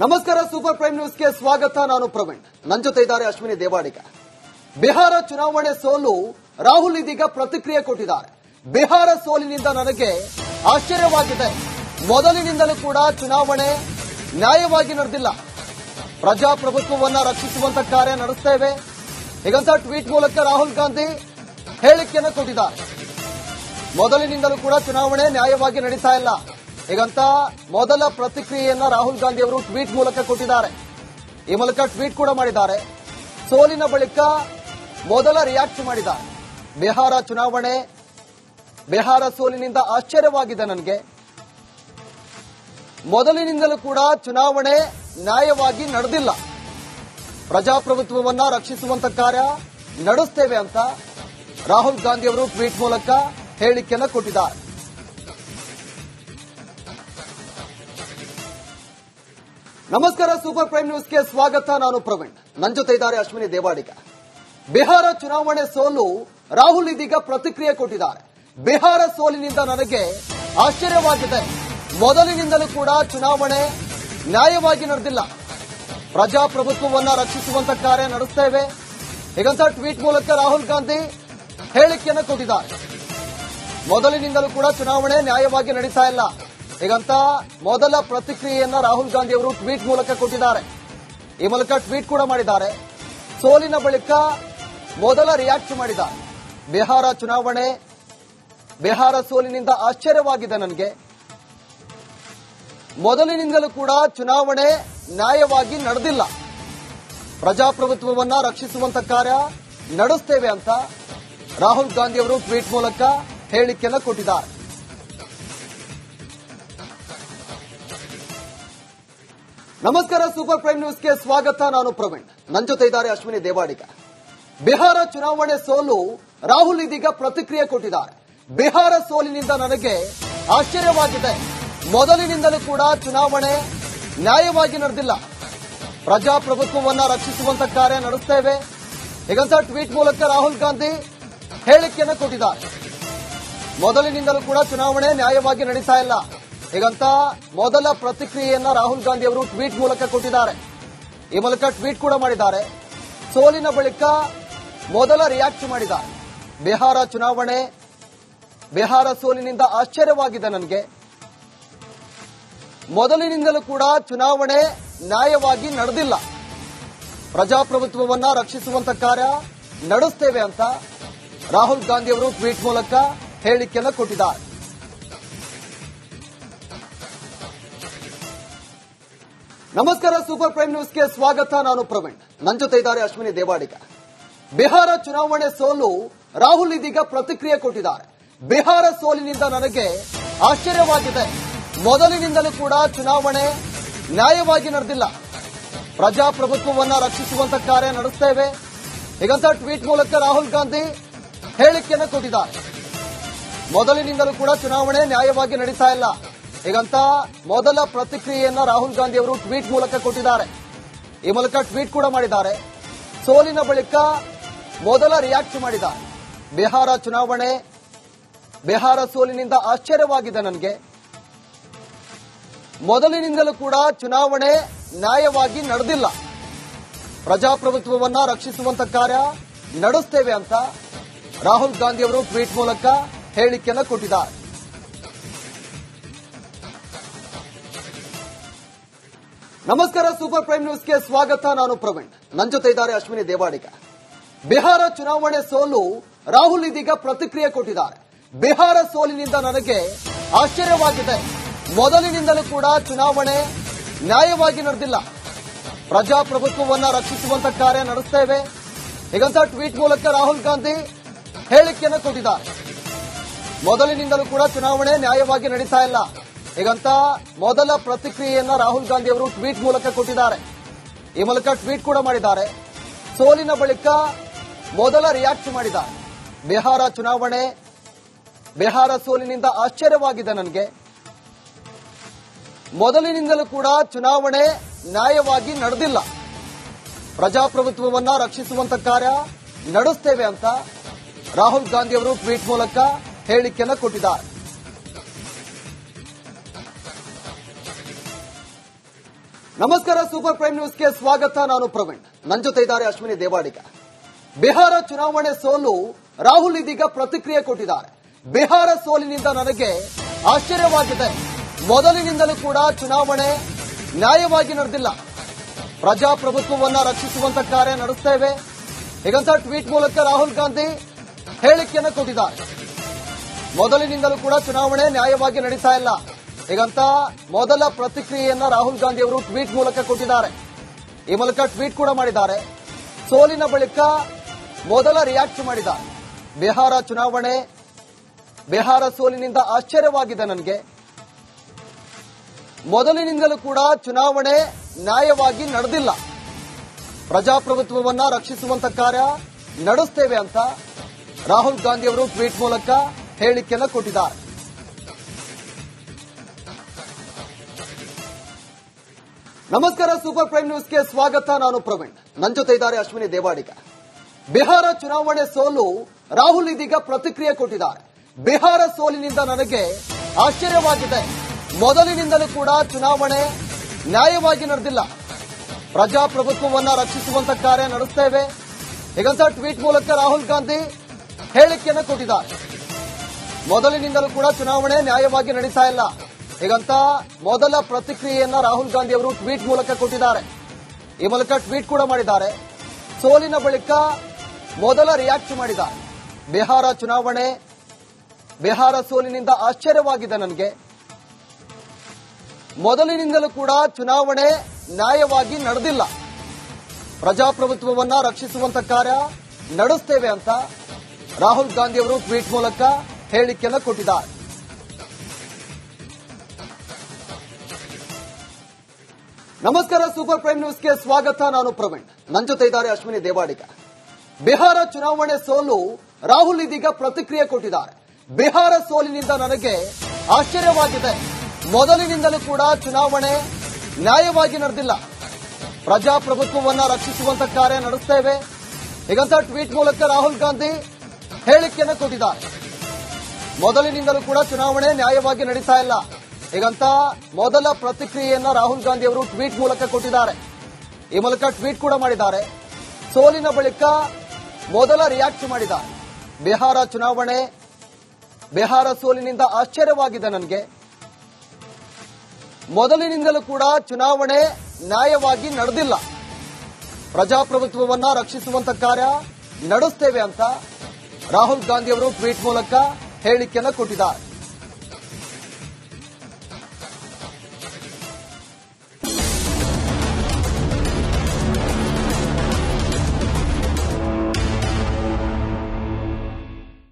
ನಮಸ್ಕಾರ, super prime ನ್ಯೂಸ್ಗೆ ಸ್ವಾಗತ. ನಾನು ಪ್ರವೀಣ್, ನನ್ನ ಜೊತೆ ಇದ್ದಾರೆ ಅಶ್ವಿನಿ ದೇವಾಡಿಗ. ಬಿಹಾರ ಚುನಾವಣೆ ಸೋಲು ರಾಹುಲ್ ಇದೀಗ ಪ್ರತಿಕ್ರಿಯೆ ಕೊಟ್ಟಿದ್ದಾರೆ. ಬಿಹಾರ ಸೋಲಿನಿಂದ ನನಗೆ ಆಶ್ಚರ್ಯವಾಗಿದೆ. ಮೊದಲಿನಿಂದಲೂ ಕೂಡ ಚುನಾವಣೆ ನ್ಯಾಯವಾಗಿ ನಡೆದಿಲ್ಲ. ಪ್ರಜಾಪ್ರಭುತ್ವವನ್ನ ರಕ್ಷಿಸುವಂತ ಕಾರ್ಯ ನಡೆಸ್ತೇವೆ ಹೀಗಂತ ಟ್ವೀಟ್ ಮೂಲಕ ರಾಹುಲ್ ಗಾಂಧಿ ಹೇಳಿಕೆಯನ್ನು ಕೊಟ್ಟಿದ್ದಾರೆ. ಮೊದಲಿನಿಂದಲೂ ಕೂಡ ಚುನಾವಣೆ ನ್ಯಾಯವಾಗಿ ನಡೀತಾ ಇಲ್ಲ ಹೀಗಂತ ಮೊದಲ ಪ್ರತಿಕ್ರಿಯೆಯನ್ನ ರಾಹುಲ್ ಗಾಂಧಿ ಅವರು ಟ್ವೀಟ್ ಮೂಲಕ ಕೊಟ್ಟಿದ್ದಾರೆ. ಈ ಮೂಲಕ ಟ್ವೀಟ್ ಕೂಡ ಮಾಡಿದ್ದಾರೆ. ಸೋಲಿನ ಬಳಿಕ ಮೊದಲ ರಿಯಾಕ್ಟ್ ಮಾಡಿದ್ದಾರೆ. ಬಿಹಾರ ಸೋಲಿನಿಂದ ಆಶ್ಚರ್ಯವಾಗಿದೆ ನನಗೆ. ಮೊದಲಿನಿಂದಲೂ ಕೂಡ ಚುನಾವಣೆ ನ್ಯಾಯವಾಗಿ ನಡೆದಿಲ್ಲ. ಪ್ರಜಾಪ್ರಭುತ್ವವನ್ನ ರಕ್ಷಿಸುವಂತ ಕಾರ್ಯ ನಡೆಸ್ತೇವೆ ಅಂತ ರಾಹುಲ್ ಗಾಂಧಿ ಅವರು ಟ್ವೀಟ್ ಮೂಲಕ ಹೇಳಿಕೆಯನ್ನು ಕೊಟ್ಟಿದ್ದಾರೆ. ನಮಸ್ಕಾರ, ಸೂಪರ್ ಪ್ರೈಮ್ ನ್ಯೂಸ್ಗೆ ಸ್ವಾಗತ. ನಾನು ಪ್ರವೀಣ್, ನನ್ನ ಜೊತೆ ಇದ್ದಾರೆ ಅಶ್ವಿನಿ ದೇವಾಡಿಗ. ಬಿಹಾರ ಚುನಾವಣೆ ಸೋಲು ರಾಹುಲ್ ಇದೀಗ ಪ್ರತಿಕ್ರಿಯೆ ಕೊಟ್ಟಿದ್ದಾರೆ. ಬಿಹಾರ ಸೋಲಿನಿಂದ ನನಗೆ ಆಶ್ಚರ್ಯವಾಗಿದೆ. ಮೊದಲಿನಿಂದಲೂ ಕೂಡ ಚುನಾವಣೆ ನ್ಯಾಯವಾಗಿ ನಡೆದಿಲ್ಲ. ಪ್ರಜಾಪ್ರಭುತ್ವವನ್ನ ರಕ್ಷಿಸುವಂತ ಕಾರ್ಯ ನಡೆಸ್ತೇವೆ ಹೀಗಂತ ಟ್ವೀಟ್ ಮೂಲಕ ರಾಹುಲ್ ಗಾಂಧಿ ಹೇಳಿಕೆಯನ್ನು ಕೊಟ್ಟಿದ್ದಾರೆ. ಮೊದಲಿನಿಂದಲೂ ಕೂಡ ಚುನಾವಣೆ ನ್ಯಾಯವಾಗಿ ನಡೀತಾ ಇಲ್ಲ ಹೀಗಂತ ಮೊದಲ ಪ್ರತಿಕ್ರಿಯೆಯನ್ನ ರಾಹುಲ್ ಗಾಂಧಿ ಅವರು ಟ್ವೀಟ್ ಮೂಲಕ ಕೊಟ್ಟಿದ್ದಾರೆ. ಈ ಮೂಲಕ ಟ್ವೀಟ್ ಕೂಡ ಮಾಡಿದ್ದಾರೆ. ಸೋಲಿನ ಬಳಿಕ ಮೊದಲ ರಿಯಾಕ್ಟ್ ಮಾಡಿದ್ದಾರೆ. ಬಿಹಾರ ಸೋಲಿನಿಂದ ಆಶ್ಚರ್ಯವಾಗಿದೆ ನನಗೆ. ಮೊದಲಿನಿಂದಲೂ ಕೂಡ ಚುನಾವಣೆ ನ್ಯಾಯವಾಗಿ ನಡೆದಿಲ್ಲ. ಪ್ರಜಾಪ್ರಭುತ್ವವನ್ನ ರಕ್ಷಿಸುವಂತ ಕಾರ್ಯ ನಡೆಸ್ತೇವೆ ಅಂತ ರಾಹುಲ್ ಗಾಂಧಿ ಅವರು ಟ್ವೀಟ್ ಮೂಲಕ ಹೇಳಿಕೆಯನ್ನು ಕೊಟ್ಟಿದ್ದಾರೆ. ನಮಸ್ಕಾರ, ಸೂಪರ್ ಪ್ರೈಮ್ ನ್ಯೂಸ್ಗೆ ಸ್ವಾಗತ. ನಾನು ಪ್ರವೀಣ್, ನನ್ನ ಜೊತೆ ಇದ್ದಾರೆ ಅಶ್ವಿನಿ ದೇವಾಡಿಗ. ಬಿಹಾರ ಚುನಾವಣೆ ಸೋಲು ರಾಹುಲ್ ಇದೀಗ ಪ್ರತಿಕ್ರಿಯೆ ಕೊಟ್ಟಿದ್ದಾರೆ. ಬಿಹಾರ ಸೋಲಿನಿಂದ ನನಗೆ ಆಶ್ಚರ್ಯವಾಗಿದೆ. ಮೊದಲಿನಿಂದಲೂ ಕೂಡ ಚುನಾವಣೆ ನ್ಯಾಯವಾಗಿ ನಡೆದಿಲ್ಲ. ಪ್ರಜಾಪ್ರಭುತ್ವವನ್ನ ರಕ್ಷಿಸುವಂತ ಕಾರ್ಯ ನಡೆಸ್ತೇವೆ ಹೀಗಂತ ಟ್ವೀಟ್ ಮೂಲಕ ರಾಹುಲ್ ಗಾಂಧಿ ಹೇಳಿಕೆಯನ್ನು ಕೊಟ್ಟಿದ್ದಾರೆ. ಮೊದಲಿನಿಂದಲೂ ಕೂಡ ಚುನಾವಣೆ ನ್ಯಾಯವಾಗಿ ನಡೀತಾ ಇಲ್ಲ ಹೀಗಂತ ಮೊದಲ ಪ್ರತಿಕ್ರಿಯೆಯನ್ನ ರಾಹುಲ್ ಗಾಂಧಿ ಅವರು ಟ್ವೀಟ್ ಮೂಲಕ ಕೊಟ್ಟಿದ್ದಾರೆ. ಈ ಮೂಲಕ ಟ್ವೀಟ್ ಕೂಡ ಮಾಡಿದ್ದಾರೆ. ಸೋಲಿನ ಬಳಿಕ ಮೊದಲ ರಿಯಾಕ್ಟ್ ಮಾಡಿದ್ದಾರೆ. ಬಿಹಾರ ಸೋಲಿನಿಂದ ಆಶ್ಚರ್ಯವಾಗಿದೆ ನನಗೆ. ಮೊದಲಿನಿಂದಲೂ ಕೂಡ ಚುನಾವಣೆ ನ್ಯಾಯವಾಗಿ ನಡೆದಿಲ್ಲ. ಪ್ರಜಾಪ್ರಭುತ್ವವನ್ನ ರಕ್ಷಿಸುವಂತ ಕಾರ್ಯ ನಡೆಸ್ತೇವೆ ಅಂತ ರಾಹುಲ್ ಗಾಂಧಿ ಅವರು ಟ್ವೀಟ್ ಮೂಲಕ ಹೇಳಿಕೆಯನ್ನು ಕೊಟ್ಟಿದ್ದಾರೆ. ನಮಸ್ಕಾರ, ಸೂಪರ್ ಪ್ರೈಮ್ ನ್ಯೂಸ್ಗೆ ಸ್ವಾಗತ. ನಾನು ಪ್ರವೀಣ್, ನನ್ನ ಜೊತೆ ಇದ್ದಾರೆ ಅಶ್ವಿನಿ ದೇವಾಡಿಗ. ಬಿಹಾರ ಚುನಾವಣೆ ಸೋಲು ರಾಹುಲ್ ಇದೀಗ ಪ್ರತಿಕ್ರಿಯೆ ಕೊಟ್ಟಿದ್ದಾರೆ. ಬಿಹಾರ ಸೋಲಿನಿಂದ ನನಗೆ ಆಶ್ಚರ್ಯವಾಗಿದೆ. ಮೊದಲಿನಿಂದಲೂ ಕೂಡ ಚುನಾವಣೆ ನ್ಯಾಯವಾಗಿ ನಡೆದಿಲ್ಲ. ಪ್ರಜಾಪ್ರಭುತ್ವವನ್ನ ರಕ್ಷಿಸುವಂತ ಕಾರ್ಯ ನಡೆಸ್ತೇವೆ ಹೀಗಂತ ಟ್ವೀಟ್ ಮೂಲಕ ರಾಹುಲ್ ಗಾಂಧಿ ಹೇಳಿಕೆಯನ್ನು ಕೊಟ್ಟಿದ್ದಾರೆ. ಮೊದಲಿನಿಂದಲೂ ಕೂಡ ಚುನಾವಣೆ ನ್ಯಾಯವಾಗಿ ನಡೀತಾ ಇಲ್ಲ ಹೀಗಂತ ಮೊದಲ ಪ್ರತಿಕ್ರಿಯೆಯನ್ನ ರಾಹುಲ್ ಗಾಂಧಿ ಅವರು ಟ್ವೀಟ್ ಮೂಲಕ ಕೊಟ್ಟಿದ್ದಾರೆ. ಈ ಮೂಲಕ ಟ್ವೀಟ್ ಕೂಡ ಮಾಡಿದ್ದಾರೆ. ಸೋಲಿನ ಬಳಿಕ ಮೊದಲ ರಿಯಾಕ್ಟ್ ಮಾಡಿದ್ದಾರೆ. ಬಿಹಾರ ಸೋಲಿನಿಂದ ಆಶ್ಚರ್ಯವಾಗಿದೆ ನನಗೆ. ಮೊದಲಿನಿಂದಲೂ ಕೂಡ ಚುನಾವಣೆ ನ್ಯಾಯವಾಗಿ ನಡೆದಿಲ್ಲ. ಪ್ರಜಾಪ್ರಭುತ್ವವನ್ನ ರಕ್ಷಿಸುವಂತ ಕಾರ್ಯ ನಡೆಸ್ತೇವೆ ಅಂತ ರಾಹುಲ್ ಗಾಂಧಿ ಅವರು ಟ್ವೀಟ್ ಮೂಲಕ ಹೇಳಿಕೆಯನ್ನು ಕೊಟ್ಟಿದ್ದಾರೆ. ನಮಸ್ಕಾರ, ಸೂಪರ್ ಪ್ರೈಮ್ ನ್ಯೂಸ್ಗೆ ಸ್ವಾಗತ. ನಾನು ಪ್ರವೀಣ್, ನನ್ನ ಜೊತೆ ಇದ್ದಾರೆ ಅಶ್ವಿನಿ ದೇವಾಡಿಗ. ಬಿಹಾರ ಚುನಾವಣೆ ಸೋಲು ರಾಹುಲ್ ಇದೀಗ ಪ್ರತಿಕ್ರಿಯೆ ಕೊಟ್ಟಿದ್ದಾರೆ. ಬಿಹಾರ ಸೋಲಿನಿಂದ ನನಗೆ ಆಶ್ಚರ್ಯವಾಗಿದೆ. ಮೊದಲಿನಿಂದಲೂ ಕೂಡ ಚುನಾವಣೆ ನ್ಯಾಯವಾಗಿ ನಡೆದಿಲ್ಲ. ಪ್ರಜಾಪ್ರಭುತ್ವವನ್ನ ರಕ್ಷಿಸುವಂತ ಕಾರ್ಯ ನಡೆಸ್ತೇವೆ ಹೀಗಂತ ಟ್ವೀಟ್ ಮೂಲಕ ರಾಹುಲ್ ಗಾಂಧಿ ಹೇಳಿಕೆಯನ್ನು ಕೊಟ್ಟಿದ್ದಾರೆ. ಮೊದಲಿನಿಂದಲೂ ಕೂಡ ಚುನಾವಣೆ ನ್ಯಾಯವಾಗಿ ನಡೀತಾ ಇಲ್ಲ ಹೀಗಂತ ಮೊದಲ ಪ್ರತಿಕ್ರಿಯೆಯನ್ನ ರಾಹುಲ್ ಗಾಂಧಿ ಅವರು ಟ್ವೀಟ್ ಮೂಲಕ ಕೊಟ್ಟಿದ್ದಾರೆ. ಈ ಮೂಲಕ ಟ್ವೀಟ್ ಕೂಡ ಮಾಡಿದ್ದಾರೆ. ಸೋಲಿನ ಬಳಿಕ ಮೊದಲ ರಿಯಾಕ್ಟ್ ಮಾಡಿದ್ದಾರೆ. ಬಿಹಾರ ಸೋಲಿನಿಂದ ಆಶ್ಚರ್ಯವಾಗಿದೆ ನನಗೆ. ಮೊದಲಿನಿಂದಲೂ ಕೂಡ ಚುನಾವಣೆ ನ್ಯಾಯವಾಗಿ ನಡೆದಿಲ್ಲ. ಪ್ರಜಾಪ್ರಭುತ್ವವನ್ನ ರಕ್ಷಿಸುವಂತ ಕಾರ್ಯ ನಡೆಸ್ತೇವೆ ಅಂತ ರಾಹುಲ್ ಗಾಂಧಿ ಅವರು ಟ್ವೀಟ್ ಮೂಲಕ ಹೇಳಿಕೆಯನ್ನು ಕೊಟ್ಟಿದ್ದಾರೆ. ನಮಸ್ಕಾರ, ಸೂಪರ್ ಪ್ರೈಮ್ ನ್ಯೂಸ್ಗೆ ಸ್ವಾಗತ. ನಾನು ಪ್ರವೀಣ್. ನನ್ನ ಜೊತೆ ಇದ್ದಾರೆ ಅಶ್ವಿನಿ ದೇವಾಡಿಗ. ಬಿಹಾರ ಚುನಾವಣೆ ಸೋಲು ರಾಹುಲ್ ಇದೀಗ ಪ್ರತಿಕ್ರಿಯೆ ಕೊಟ್ಟಿದ್ದಾರೆ. ಬಿಹಾರ ಸೋಲಿನಿಂದ ನನಗೆ ಆಶ್ಚರ್ಯವಾಗಿದೆ. ಮೊದಲಿನಿಂದಲೂ ಕೂಡ ಚುನಾವಣೆ ನ್ಯಾಯವಾಗಿ ನಡೆದಿಲ್ಲ. ಪ್ರಜಾಪ್ರಭುತ್ವವನ್ನ ರಕ್ಷಿಸುವಂತ ಕಾರ್ಯ ನಡೆಸ್ತೇವೆ ಹೀಗಂತ ಟ್ವೀಟ್ ಮೂಲಕ ರಾಹುಲ್ ಗಾಂಧಿ ಹೇಳಿಕೆಯನ್ನು ಕೊಟ್ಟಿದ್ದಾರೆ. ಮೊದಲಿನಿಂದಲೂ ಕೂಡ ಚುನಾವಣೆ ನ್ಯಾಯವಾಗಿ ನಡೀತಾ ಇಲ್ಲ ಹೀಗಂತ ಮೊದಲ ಪ್ರತಿಕ್ರಿಯೆಯನ್ನ ರಾಹುಲ್ ಗಾಂಧಿ ಅವರು ಟ್ವೀಟ್ ಮೂಲಕ ಕೊಟ್ಟಿದ್ದಾರೆ. ಈ ಮೂಲಕ ಟ್ವೀಟ್ ಕೂಡ ಮಾಡಿದ್ದಾರೆ. ಸೋಲಿನ ಬಳಿಕ ಮೊದಲ ರಿಯಾಕ್ಟ್ ಮಾಡಿದ್ದಾರೆ. ಬಿಹಾರ ಸೋಲಿನಿಂದ ಆಶ್ಚರ್ಯವಾಗಿದೆ ನನಗೆ. ಮೊದಲಿನಿಂದಲೂ ಕೂಡ ಚುನಾವಣೆ ನ್ಯಾಯವಾಗಿ ನಡೆದಿಲ್ಲ. ಪ್ರಜಾಪ್ರಭುತ್ವವನ್ನ ರಕ್ಷಿಸುವಂತ ಕಾರ್ಯ ನಡೆಸ್ತೇವೆ ಅಂತ ರಾಹುಲ್ ಗಾಂಧಿ ಅವರು ಟ್ವೀಟ್ ಮೂಲಕ ಹೇಳಿಕೆಯನ್ನು ಕೊಟ್ಟಿದ್ದಾರೆ. ನಮಸ್ಕಾರ, ಸೂಪರ್ ಪ್ರೈಮ್ ನ್ಯೂಸ್ಗೆ ಸ್ವಾಗತ. ನಾನು ಪ್ರವೀಣ್. ನನ್ನ ಜೊತೆ ಇದ್ದಾರೆ ಅಶ್ವಿನಿ ದೇವಾಡಿಗ. ಬಿಹಾರ ಚುನಾವಣೆ ಸೋಲು ರಾಹುಲ್ ಇದೀಗ ಪ್ರತಿಕ್ರಿಯೆ ಕೊಟ್ಟಿದ್ದಾರೆ. ಬಿಹಾರ ಸೋಲಿನಿಂದ ನನಗೆ ಆಶ್ಚರ್ಯವಾಗಿದೆ. ಮೊದಲಿನಿಂದಲೂ ಕೂಡ ಚುನಾವಣೆ ನ್ಯಾಯವಾಗಿ ನಡೆದಿಲ್ಲ. ಪ್ರಜಾಪ್ರಭುತ್ವವನ್ನ ರಕ್ಷಿಸುವಂತ ಕಾರ್ಯ ನಡೆಸ್ತೇವೆ ಹೀಗಂತ ಟ್ವೀಟ್ ಮೂಲಕ ರಾಹುಲ್ ಗಾಂಧಿ ಹೇಳಿಕೆಯನ್ನು ಕೊಟ್ಟಿದ್ದಾರೆ. ಮೊದಲಿನಿಂದಲೂ ಕೂಡ ಚುನಾವಣೆ ನ್ಯಾಯವಾಗಿ ನಡೀತಾ ಇಲ್ಲ ಹೀಗಂತ ಮೊದಲ ಪ್ರತಿಕ್ರಿಯೆಯನ್ನ ರಾಹುಲ್ ಗಾಂಧಿ ಅವರು ಟ್ವೀಟ್ ಮೂಲಕ ಕೊಟ್ಟಿದ್ದಾರೆ. ಈ ಮೂಲಕ ಟ್ವೀಟ್ ಕೂಡ ಮಾಡಿದ್ದಾರೆ. ಸೋಲಿನ ಬಳಿಕ ಮೊದಲ ರಿಯಾಕ್ಟ್ ಮಾಡಿದ್ದಾರೆ. ಬಿಹಾರ ಸೋಲಿನಿಂದ ಆಶ್ಚರ್ಯವಾಗಿದೆ ನನಗೆ. ಮೊದಲಿನಿಂದಲೂ ಕೂಡ ಚುನಾವಣೆ ನ್ಯಾಯವಾಗಿ ನಡೆದಿಲ್ಲ. ಪ್ರಜಾಪ್ರಭುತ್ವವನ್ನ ರಕ್ಷಿಸುವಂತ ಕಾರ್ಯ ನಡೆಸ್ತೇವೆ ಅಂತ ರಾಹುಲ್ ಗಾಂಧಿ ಅವರು ಟ್ವೀಟ್ ಮೂಲಕ ಹೇಳಿಕೆಯನ್ನು ಕೊಟ್ಟಿದ್ದಾರೆ. ನಮಸ್ಕಾರ, ಸೂಪರ್ ಪ್ರೈಮ್ ನ್ಯೂಸ್ಗೆ ಸ್ವಾಗತ. ನಾನು ಪ್ರವೀಣ್. ನನ್ನ ಜೊತೆ ಇದ್ದಾರೆ ಅಶ್ವಿನಿ ದೇವಾಡಿಗ. ಬಿಹಾರ ಚುನಾವಣೆ ಸೋಲು ರಾಹುಲ್ ಇದೀಗ ಪ್ರತಿಕ್ರಿಯೆ ಕೊಟ್ಟಿದ್ದಾರೆ. ಬಿಹಾರ ಸೋಲಿನಿಂದ ನನಗೆ ಆಶ್ಚರ್ಯವಾಗಿದೆ. ಮೊದಲಿನಿಂದಲೂ ಕೂಡ ಚುನಾವಣೆ ನ್ಯಾಯವಾಗಿ ನಡೆದಿಲ್ಲ. ಪ್ರಜಾಪ್ರಭುತ್ವವನ್ನ ರಕ್ಷಿಸುವಂತ ಕಾರ್ಯ ನಡೆಸ್ತೇವೆ ಹೀಗಂತ ಟ್ವೀಟ್ ಮೂಲಕ ರಾಹುಲ್ ಗಾಂಧಿ ಹೇಳಿಕೆಯನ್ನು ಕೊಟ್ಟಿದ್ದಾರೆ. ಮೊದಲಿನಿಂದಲೂ ಕೂಡ ಚುನಾವಣೆ ನ್ಯಾಯವಾಗಿ ನಡೀತಾ ಇಲ್ಲ ಹೀಗಂತ ಮೊದಲ ಪ್ರತಿಕ್ರಿಯೆಯನ್ನ ರಾಹುಲ್ ಗಾಂಧಿ ಅವರು ಟ್ವೀಟ್ ಮೂಲಕ ಕೊಟ್ಟಿದ್ದಾರೆ. ಈ ಮೂಲಕ ಟ್ವೀಟ್ ಕೂಡ ಮಾಡಿದ್ದಾರೆ. ಸೋಲಿನ ಬಳಿಕ ಮೊದಲ ರಿಯಾಕ್ಟ್ ಮಾಡಿದ್ದಾರೆ. ಬಿಹಾರ ಸೋಲಿನಿಂದ ಆಶ್ಚರ್ಯವಾಗಿದೆ ನನಗೆ. ಮೊದಲಿನಿಂದಲೂ ಕೂಡ ಚುನಾವಣೆ ನ್ಯಾಯವಾಗಿ ನಡೆದಿಲ್ಲ. ಪ್ರಜಾಪ್ರಭುತ್ವವನ್ನ ರಕ್ಷಿಸುವಂತ ಕಾರ್ಯ ನಡೆಸ್ತೇವೆ ಅಂತ ರಾಹುಲ್ ಗಾಂಧಿ ಅವರು ಟ್ವೀಟ್ ಮೂಲಕ ಹೇಳಿಕೆಯನ್ನು ಕೊಟ್ಟಿದ್ದಾರೆ.